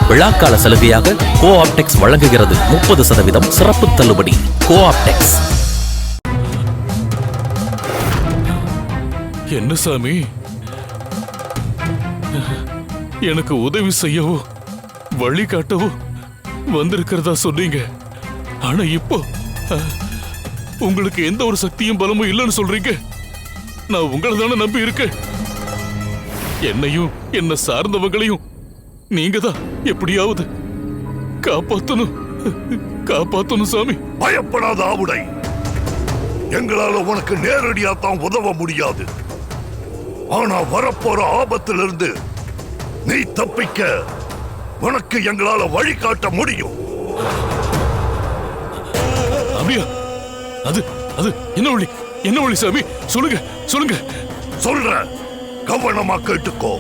விழாக்கால சலுகையாக கோஆப்டெக்ஸ் வழங்குகிறது 30% சிறப்பு தள்ளுபடி. கோஆப்டெக்ஸ். என்ன சாமி, எனக்கு உதவி செய்யவோ வழிகாட்டவோ வந்திருக்கிறதா சொன்னீங்க. ஆனா இப்போ உங்களுக்கு எந்த ஒரு சக்தியும் பலமும் இல்லைன்னு சொல்றீங்க. நான் உங்களை தானே நம்பி இருக்கேன். என்னையும் என்ன சார்ந்தவங்களையும் நீங்க தான் எப்படியாவது காப்பாத்தணும், காப்பாத்தணும் சாமி. பயப்படாத ஆவுடை, எங்களால உனக்கு நேரடியா தான் உதவ முடியாது. ஆனா வரப்போற ஆபத்திலிருந்து நீ தப்பிக்க உனக்கு எங்களால வழிகாட்ட முடியும். அப்படியா? அது அது என்ன வழி, என்ன வழி சாமி? சொல்லுங்க சொல்லுங்க. சொல்ற, கவனமா கேட்டுக்கோ.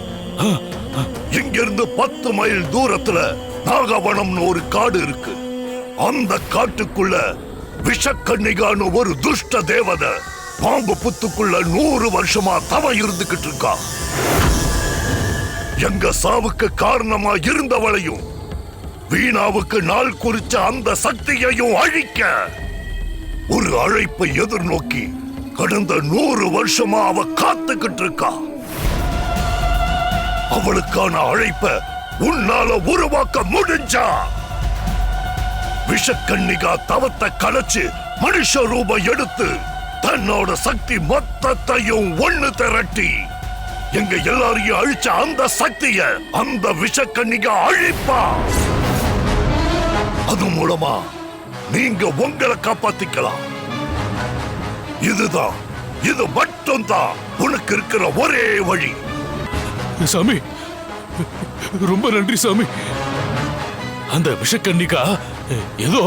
இங்கிருந்து 10 மைல் தூரத்துல நாகவனம்னு ஒரு காடு இருக்கு. அந்த காட்டுக்குள்ள விஷக்கன்னிகான்னு ஒரு துஷ்ட தேவதை பாம்பு புத்துக்குள்ள 100 வருஷமா தவ இருந்துகிட்டு இருக்கா. எங்க சாவுக்கு காரணமா இருந்தவளையும் வீணாவுக்கு நாள் குறிச்ச அந்த சக்தியையும் அழிக்க ஒரு அழைப்பை எதிர்நோக்கி கடந்த 100 வருஷமா அவ காத்துக்கிட்டு இருக்கா. அவளுக்கான அழைப்ப உன்னால உருவாக்க முடிஞ்சா விஷக்கன்னிகா தவத்தை கலைச்சு மனுஷ ரூபம் எடுத்து தன்னோட சக்தி மொத்தத்தையும் ஒண்ணு திரட்டி எங்க எல்லாரையும் அழிச்ச அந்த சக்திய அந்த விஷக்கன்னிகா அழிப்பா. அது மூலமா நீங்க உங்களை காப்பாத்திக்கலாம். இதுதான், இது மட்டும்தான் உனக்கு இருக்கிற ஒரே வழி. சாமி, ரொம்ப நன்றி சாமி. அந்த விஷக்கன்னிகா ஏதோ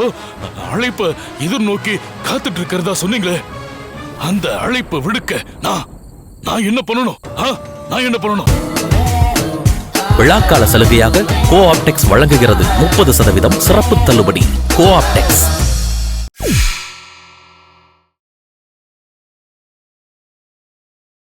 அழைப்ப எதிர்நோக்கி காத்துட்டு இருக்கிறதா சொன்னீங்களே, அந்த அழைப்பை விடுக்க நான் என்ன பண்ணணும்? நான் என்ன பண்ணணும்? விழாக்கால சலுகையாக கோஆப்டெக்ஸ் வழங்குகிறது 30% சிறப்பு தள்ளுபடி. கோஆப்டெக்ஸ்.